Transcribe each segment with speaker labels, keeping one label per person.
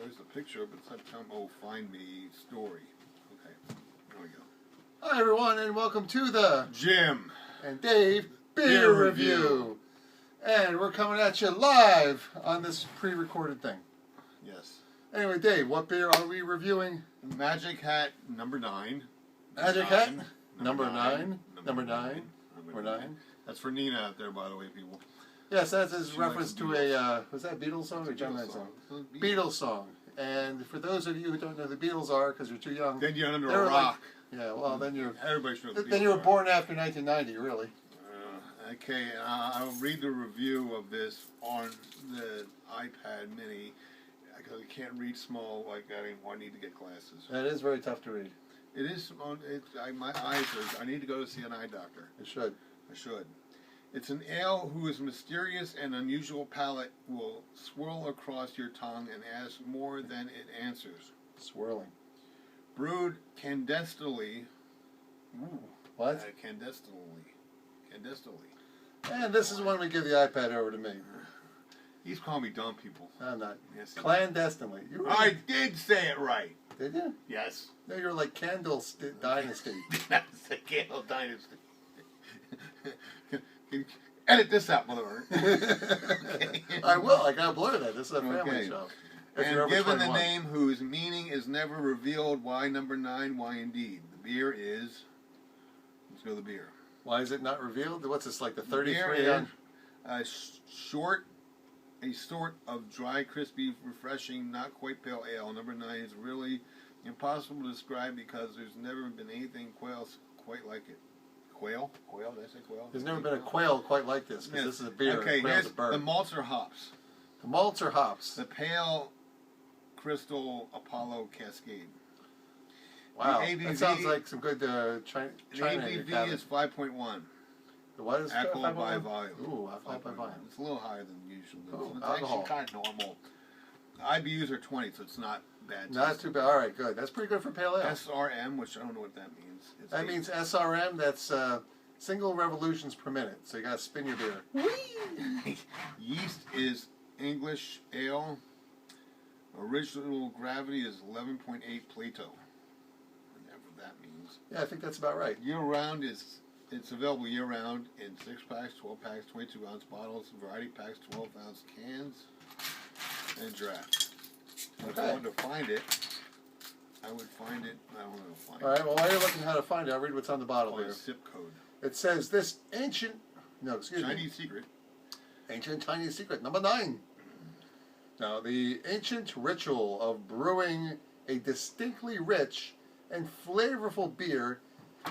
Speaker 1: there's a picture, but sometime, find me story. Okay, there we go.
Speaker 2: Hi everyone, and welcome to the
Speaker 1: Jim
Speaker 2: and Dave Beer Review. And we're coming at you live on this pre-recorded thing.
Speaker 1: Yes.
Speaker 2: Anyway, Dave, what beer are we reviewing?
Speaker 1: Magic Hat number 9.
Speaker 2: Magic Hat number 9. Number 9.
Speaker 1: That's for Nina out there, by the way, people.
Speaker 2: Yes, that is reference to a, was that a Beatles song or John Lennon song? Beatles song. And for those of you who don't know who the Beatles are, because you're too young.
Speaker 1: Then you're under a rock.
Speaker 2: Yeah, well, then you're...
Speaker 1: Everybody should know the Beatles.
Speaker 2: Then you were born after 1990, really.
Speaker 1: Okay, I'll read the review of this on the iPad mini, because I can't read small like that anymore. I need to get glasses.
Speaker 2: That is very tough to read.
Speaker 1: It is, my eyes are, I need to go to see an eye doctor.
Speaker 2: You should.
Speaker 1: I should. It's an ale whose mysterious and unusual palate will swirl across your tongue and ask more than it answers.
Speaker 2: Swirling.
Speaker 1: Brewed clandestinely.
Speaker 2: Ooh, what?
Speaker 1: Clandestinely.
Speaker 2: And this is when we give the iPad over to me.
Speaker 1: He's calling me dumb, people.
Speaker 2: I'm not.
Speaker 1: Yes,
Speaker 2: clandestinely. You really...
Speaker 1: I did say it right.
Speaker 2: Did you?
Speaker 1: Yes.
Speaker 2: No, you're like Candle Dynasty.
Speaker 1: That's the Candle Dynasty. Edit this out, motherfucker.
Speaker 2: I will. I gotta blur that. This is a family show.
Speaker 1: And given the name whose meaning is never revealed, why number 9? Why indeed? The beer is. Let's go to the beer.
Speaker 2: Why is it not revealed? What's this, like the 33?
Speaker 1: Beer is a sort of dry, crispy, refreshing, not quite pale ale. Number 9 is really impossible to describe because there's never been anything quite like it. Quail? Quail? Did I say quail?
Speaker 2: There's never been a quail quite like this, because this is a beer.
Speaker 1: Okay, here's the malts or hops.
Speaker 2: The malts or hops.
Speaker 1: The pale crystal Apollo Cascade.
Speaker 2: Wow, that sounds like some good China.
Speaker 1: The ABV is 5.1.
Speaker 2: The what is
Speaker 1: alcohol by volume?
Speaker 2: Ooh, alcohol by volume.
Speaker 1: It's a little higher than usual.
Speaker 2: Ooh,
Speaker 1: it's
Speaker 2: alcohol.
Speaker 1: actually kind of normal. IBUs are 20, so it's not bad.
Speaker 2: Not too bad. All right, good. That's pretty good for pale ale.
Speaker 1: SRM, which I don't know what that means.
Speaker 2: That means SRM. That's single revolutions per minute. So you got to spin your beer.
Speaker 1: Yeast is English ale. Original gravity is 11.8 Plato. Whatever that means.
Speaker 2: Yeah, I think that's about right.
Speaker 1: Year-round it's available year-round in 6-packs, 12-packs, 22-ounce bottles, variety packs, 12-ounce cans, and draft. If I wanted to find it, I would find it. I don't know how to find it.
Speaker 2: All right, well, while you're looking how to find it, I'll read what's on the bottle here.
Speaker 1: Zip code.
Speaker 2: It says this ancient,
Speaker 1: Chinese secret.
Speaker 2: Ancient Chinese secret, number 9. Now, the ancient ritual of brewing a distinctly rich and flavorful beer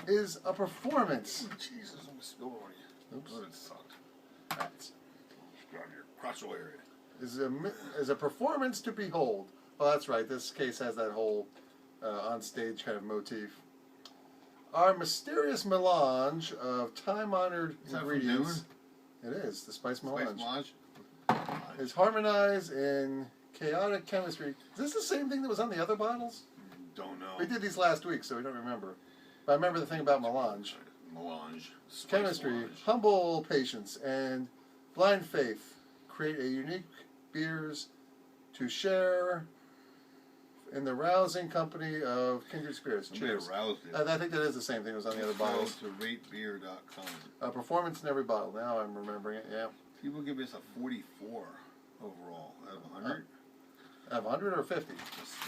Speaker 2: is a performance.
Speaker 1: Oh, Jesus, I'm going to spill on you.
Speaker 2: Oops.
Speaker 1: Oh, it sucked. That's around your crotchal area.
Speaker 2: Is a performance to behold. Well, that's right. This case has that whole on-stage kind of motif. Our mysterious melange of time-honored ingredients. It is the spice melange. Is harmonized in chaotic chemistry. Is this the same thing that was on the other bottles?
Speaker 1: Don't know.
Speaker 2: We did these last week, so we don't remember. But I remember the thing about melange. Chemistry,
Speaker 1: melange.
Speaker 2: Humble patience, and blind faith create a unique beers to share in the rousing company of kindred spirits. Cheers. I think that is the same thing that was on the other bottles.
Speaker 1: To ratebeer.com.
Speaker 2: A performance in every bottle. Now I'm remembering it, yeah.
Speaker 1: People give us a 44 overall out of 100.
Speaker 2: Out of 100 or 50?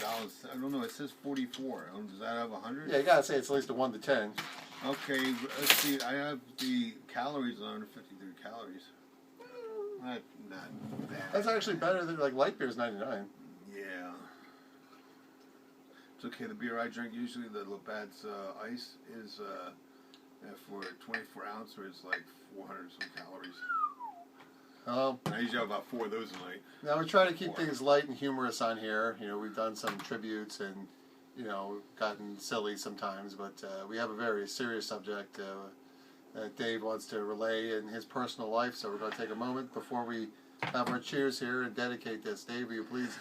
Speaker 1: I don't know. It says 44. Does that have 100?
Speaker 2: Yeah, you gotta say it's at least a 1 to 10.
Speaker 1: Okay, let's see. I have the calories on 153 calories. Not bad.
Speaker 2: That's actually better than light beer is 99.
Speaker 1: Yeah. It's okay. The beer I drink usually, the Labatt's Ice, is for 24 ounce, or it's like 400 some calories. I usually have about 4 of those a night.
Speaker 2: Now we try to keep things light and humorous on here. You know, we've done some tributes and, you know, gotten silly sometimes, but we have a very serious subject that Dave wants to relay in his personal life, so we're going to take a moment before we have our cheers here and dedicate this. Dave, will you please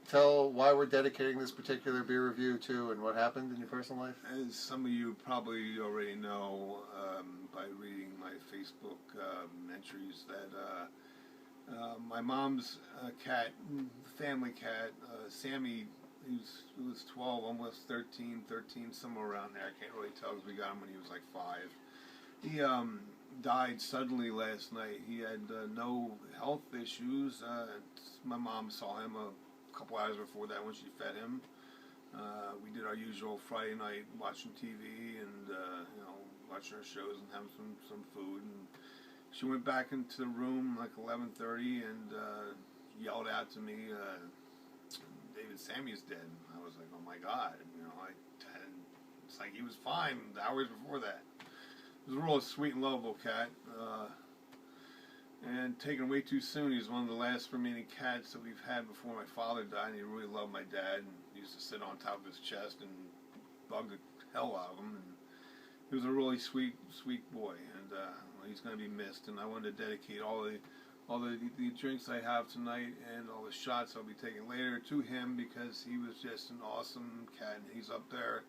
Speaker 2: tell why we're dedicating this particular beer review to and what happened in your personal life?
Speaker 1: As some of you probably already know by reading my Facebook entries, that My mom's cat, family cat, Sammy, he was 12, almost 13, somewhere around there. I can't really tell because we got him when he was like 5. He died suddenly last night. He had no health issues. My mom saw him a couple hours before that when she fed him. We did our usual Friday night watching TV and watching our shows and having some food. And she went back into the room like 11:30 and yelled out to me, "David, Sammy's dead." I was like, "Oh my God!" It's like he was fine hours before that. He was a real sweet and lovable cat. And taken way too soon. He was one of the last remaining cats that we've had before my father died. And he really loved my dad. And he used to sit on top of his chest and bug the hell out of him. And he was a really sweet boy. And he's going to be missed. And I wanted to dedicate all the drinks I have tonight and all the shots I'll be taking later to him because he was just an awesome cat. And he's up there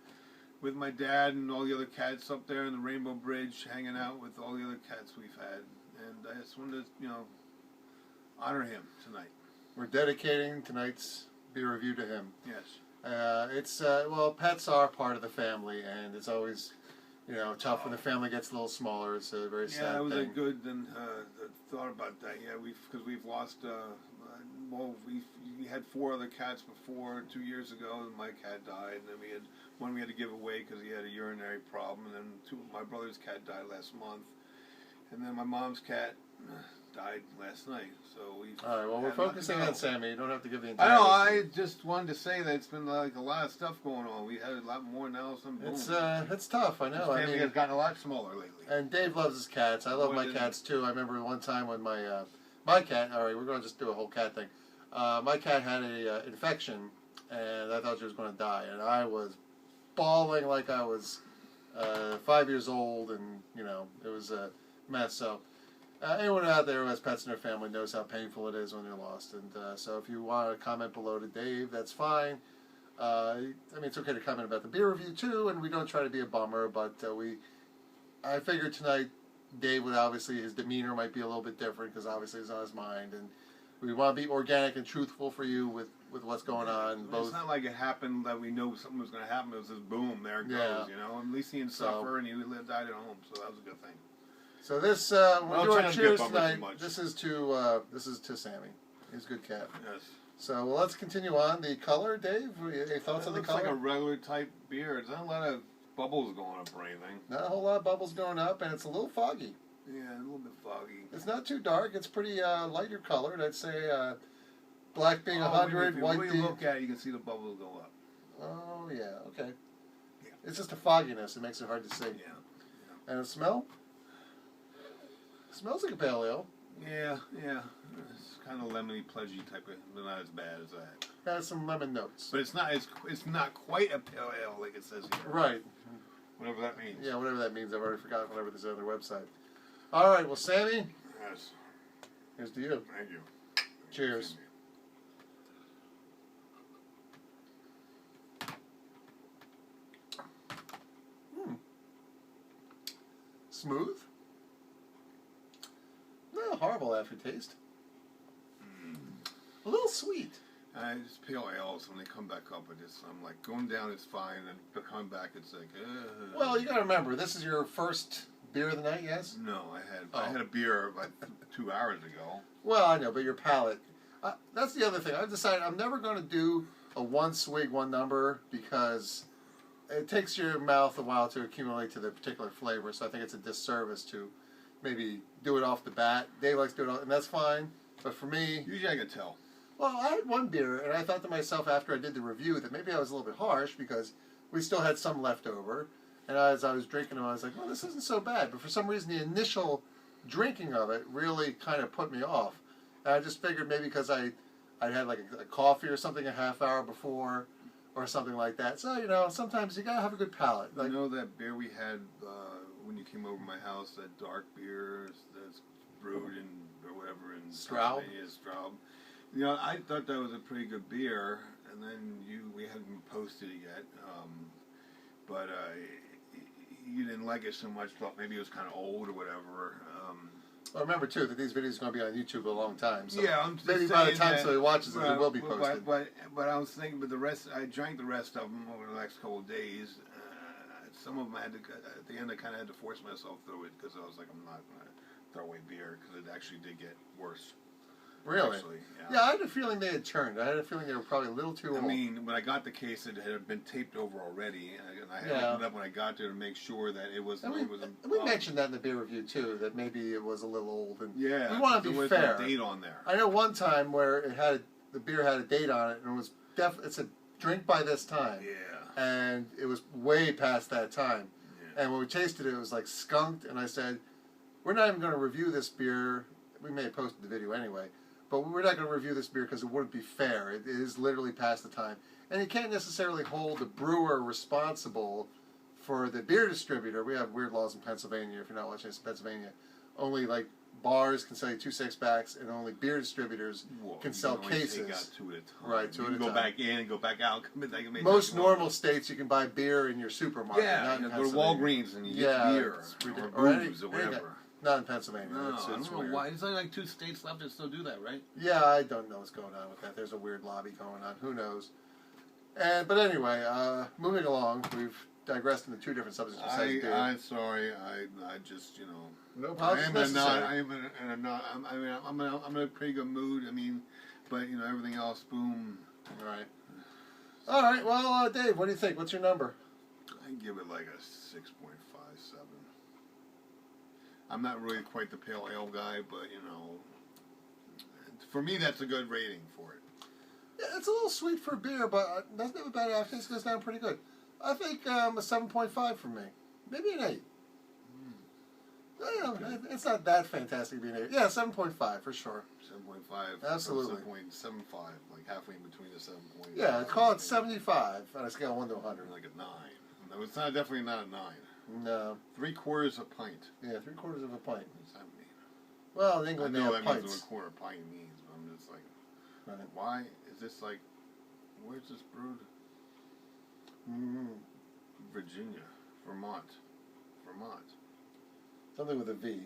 Speaker 1: with my dad and all the other cats up there in the Rainbow Bridge, hanging out with all the other cats we've had. And I just wanted to, honor him tonight.
Speaker 2: We're dedicating tonight's beer review to him.
Speaker 1: Yes.
Speaker 2: It's well, pets are part of the family, and it's always, tough when the family gets a little smaller. It's a very sad thing.
Speaker 1: Yeah, it was a good thought about that. Yeah, because we've lost. We had 4 other cats before 2 years ago, and my cat died. And then we had one we had to give away because he had a urinary problem. And then my brother's cat died last month. And then my mom's cat died last night, so we've...
Speaker 2: All right, well, we're focusing on Sammy. You don't have to give the entire...
Speaker 1: I know, I just wanted to say that it's been like a lot of stuff going on. We had a lot more now, boom.
Speaker 2: It's tough, I know.
Speaker 1: His family has gotten a lot smaller lately.
Speaker 2: And Dave loves his cats. I love my cats, too. I remember one time when my cat... All right, we're going to just do a whole cat thing. My cat had an infection, and I thought she was going to die. And I was bawling like I was 5 years old, and, it was a mess. So anyone out there who has pets in their family knows how painful it is when they're lost. And so if you want to comment below to Dave, that's fine. It's okay to comment about the beer review too, and we don't try to be a bummer, but I figured tonight Dave would obviously, his demeanor might be a little bit different because obviously it's on his mind, and we want to be organic and truthful for you with what's going on.
Speaker 1: It's not like it happened that we know something was going to happen. It was just boom, there it goes, At least he didn't suffer, and he died at home, so that was a good thing.
Speaker 2: So this, we're doing cheers tonight. This is to Sammy. He's a good cat.
Speaker 1: Yes.
Speaker 2: So let's continue on. The color, Dave. Any thoughts on the color?
Speaker 1: It looks like a regular type beer. There's not a lot of bubbles going up or anything.
Speaker 2: Not a whole lot of bubbles going up, and it's a little foggy.
Speaker 1: Yeah, a little bit foggy.
Speaker 2: It's not too dark. It's pretty lighter colored. I'd say black being 100, white being...
Speaker 1: If you look at it, you can see the bubbles go up.
Speaker 2: Oh yeah. Okay.
Speaker 1: Yeah.
Speaker 2: It's just a fogginess. It makes it hard to see.
Speaker 1: Yeah.
Speaker 2: And the smell? Smells like a pale ale.
Speaker 1: Yeah. It's kind of lemony, pledgy type of, but not as bad as that.
Speaker 2: It has some lemon notes.
Speaker 1: But it's not quite a pale ale like it says here.
Speaker 2: Right.
Speaker 1: Whatever that means.
Speaker 2: Yeah, whatever that means. I've already forgotten whatever this is on their website. All right, well, Sammy.
Speaker 1: Yes.
Speaker 2: Here's to you.
Speaker 1: Thank you.
Speaker 2: Cheers. Smooth. Not horrible aftertaste. A little sweet.
Speaker 1: Just pale ales, when they come back up, I'm like, going down is fine, and coming back, it's like,
Speaker 2: Well, you gotta remember, this is your first beer of the night, yes?
Speaker 1: No, I had a beer like 2 hours ago.
Speaker 2: Well, I know, but your palate. That's the other thing. I've decided I'm never going to do a one swig, one number, because it takes your mouth a while to accumulate to the particular flavor, so I think it's a disservice to maybe do it off the bat. Dave likes to do it, and that's fine, but for me...
Speaker 1: Usually I can tell.
Speaker 2: Well, I had one beer, and I thought to myself after I did the review that maybe I was a little bit harsh because we still had some left over. And as I was drinking them, I was like, well, this isn't so bad. But for some reason, the initial drinking of it really kind of put me off. And I just figured maybe because I'd had like a coffee or something a half hour before or something like that. So, sometimes you got to have a good palate.
Speaker 1: Like, that beer we had when you came over to my house, that dark beer that's brewed in, or whatever, in
Speaker 2: Straub?
Speaker 1: Straub. I thought that was a pretty good beer, and then we hadn't posted it yet, but you didn't like it so much, thought maybe it was kind of old or whatever.
Speaker 2: Well, remember too that these videos are going to be on YouTube a long time. So
Speaker 1: yeah, I'm just
Speaker 2: maybe by the
Speaker 1: saying
Speaker 2: time
Speaker 1: that,
Speaker 2: somebody watches it, it will be posted.
Speaker 1: But I was thinking, but the rest, I drank the rest of them over the next couple of days. Some of them I had to, at the end, I kind of had to force myself through it because I was like, I'm not going to throw away beer because it actually did get worse.
Speaker 2: Really?
Speaker 1: Actually,
Speaker 2: yeah, I had a feeling they had turned. I had a feeling they were probably a little too old.
Speaker 1: I mean, when I got the case, it had been taped over already, and I had opened it up when I got there to make sure that it was.
Speaker 2: We mentioned that in the beer review too, that maybe it was a little old. And
Speaker 1: yeah,
Speaker 2: we want to be fair.
Speaker 1: No date on there.
Speaker 2: I know one time where the beer had a date on it, and it was it's a drink by this time.
Speaker 1: Yeah.
Speaker 2: And it was way past that time.
Speaker 1: Yeah.
Speaker 2: And when we tasted it, it was like skunked, and I said, we're not even going to review this beer. We may have posted the video anyway. But we're not going to review this beer because it wouldn't be fair. It is literally past the time. And you can't necessarily hold the brewer responsible for the beer distributor. We have weird laws in Pennsylvania. If you're not watching this in Pennsylvania, only like bars can sell you 2 6-packs, and only beer distributors can sell cases.
Speaker 1: Take out 2 at a time.
Speaker 2: Right, 2 at a time.
Speaker 1: You can go back in and go back out.
Speaker 2: Most normal states, you can buy beer in your supermarket.
Speaker 1: Yeah,
Speaker 2: not in
Speaker 1: go to Walgreens and you get beer or booze or whatever.
Speaker 2: Not in Pennsylvania.
Speaker 1: No,
Speaker 2: it's
Speaker 1: I don't know
Speaker 2: weird.
Speaker 1: why. There's only like 2 states left that still do that, right?
Speaker 2: Yeah, I don't know what's going on with that. There's a weird lobby going on. Who knows? But anyway, moving along, we've digressed into 2 different subjects besides beer.
Speaker 1: I'm sorry. I just,
Speaker 2: No apologies necessary.
Speaker 1: I'm in a pretty good mood. I mean, but everything else, boom.
Speaker 2: Right. All right. Well, Dave, what do you think? What's your number?
Speaker 1: I give it like a 6.57. I'm not really quite the pale ale guy, but for me that's a good rating for it.
Speaker 2: Yeah, it's a little sweet for beer, but doesn't have a bad aftertaste. Goes down pretty good. I think a 7.5 for me, maybe an 8. Okay. It's not that fantastic being 8. Yeah, 7.5 for sure.
Speaker 1: 7.5.
Speaker 2: Absolutely.
Speaker 1: 7.75, like halfway in between the 7.
Speaker 2: Yeah, call it 75 on a scale of 1 to 100.
Speaker 1: Like a 9. No, it's not definitely not a 9.
Speaker 2: No.
Speaker 1: 3/4 a pint.
Speaker 2: Yeah, 3/4 of a pint.
Speaker 1: What does that mean?
Speaker 2: Well, in England
Speaker 1: I know
Speaker 2: they have
Speaker 1: that
Speaker 2: pints.
Speaker 1: means what a 1/4 pint means, but I'm just like,
Speaker 2: right.
Speaker 1: Why is this like? Where's this brewed? Virginia, Vermont.
Speaker 2: Something with a V.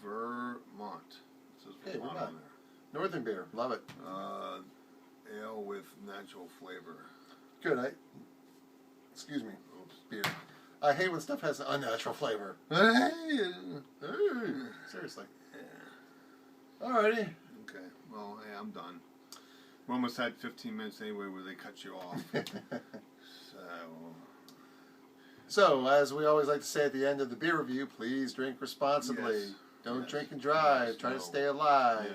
Speaker 1: Vermont. It says Vermont on there.
Speaker 2: Northern beer, love it.
Speaker 1: Ale with natural flavor.
Speaker 2: Good. Excuse me.
Speaker 1: Oops.
Speaker 2: Beer. I hate when stuff has an unnatural flavor.
Speaker 1: Hey.
Speaker 2: Seriously.
Speaker 1: Yeah.
Speaker 2: Alrighty.
Speaker 1: Okay. Well, hey, I'm done. We almost had 15 minutes anyway where they cut you off.
Speaker 2: So, as we always like to say at the end of the beer review, please drink responsibly.
Speaker 1: Yes.
Speaker 2: Don't drink and drive. Try to stay alive.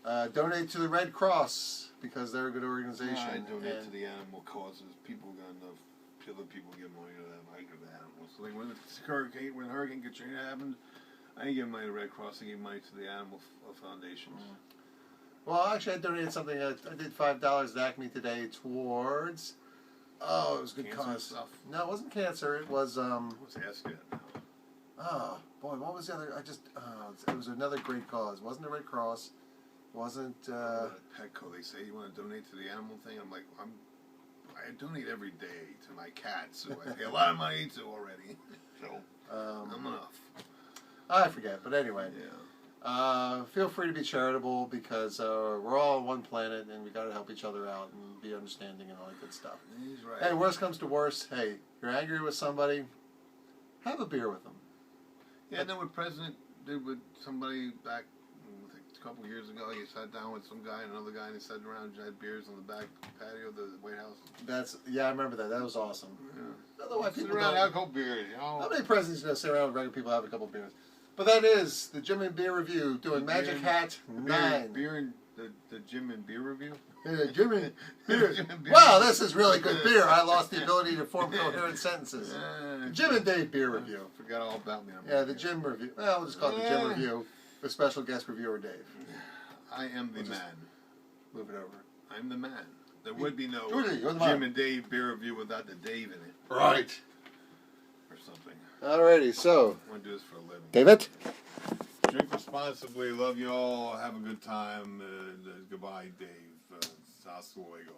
Speaker 1: Yes.
Speaker 2: Donate to the Red Cross because they're a good organization.
Speaker 1: I donate to the animal causes. People got enough. Other people give money to them. I give to animals. So like when the Hurricane Katrina happened, I didn't give money to Red Cross. I gave money to the animal foundations.
Speaker 2: Well, actually, I donated something. I did $5 at Acme today towards. Oh, it was good
Speaker 1: Cancer
Speaker 2: cause.
Speaker 1: Stuff.
Speaker 2: No, it wasn't cancer. It was
Speaker 1: What's ASCAT now?
Speaker 2: Oh boy, what was the other? It was another great cause. It wasn't the Red Cross. It wasn't.
Speaker 1: Petco. They say you want to donate to the animal thing. I'm like, I donate every day to my cats, so I pay a lot of money to already. So I'm enough.
Speaker 2: I forget, but anyway.
Speaker 1: Yeah.
Speaker 2: Feel free to be charitable because we're all on one planet and we got to help each other out and be understanding and all that good stuff.
Speaker 1: He's right.
Speaker 2: Hey, worst comes to worst, hey, you're angry with somebody, have a beer with them.
Speaker 1: Yeah, I know what President did with somebody back a couple years ago. He sat down with some guy and another guy, and they sat around and had beers on the back patio of the White House.
Speaker 2: I remember that. That was awesome.
Speaker 1: Yeah.
Speaker 2: Otherwise,
Speaker 1: Sit
Speaker 2: people
Speaker 1: around
Speaker 2: don't.
Speaker 1: have a couple beers,
Speaker 2: How many presidents sit around with regular people have a couple beers? But that is the Jimm and Beer Review doing Magic Hat 9.
Speaker 1: Beer and the Jimm and Beer Review?
Speaker 2: Yeah, Jimm and Beer. Wow, this is really good beer. I lost the ability to form coherent sentences. Jimm and Dave Beer Review.
Speaker 1: Forgot all about me.
Speaker 2: Yeah, the Jimm Review. Well, we'll just call it the Jimm Review with special guest reviewer Dave.
Speaker 1: I am the man.
Speaker 2: Move it over.
Speaker 1: I'm the man. There would be no
Speaker 2: Jimm
Speaker 1: and Dave Beer Review without the Dave in it.
Speaker 2: Right.
Speaker 1: Or something.
Speaker 2: Alrighty, so.
Speaker 1: I want to do this for a living.
Speaker 2: David?
Speaker 1: Drink responsibly. Love you all. Have a good time. Goodbye, Dave. Hasta luego.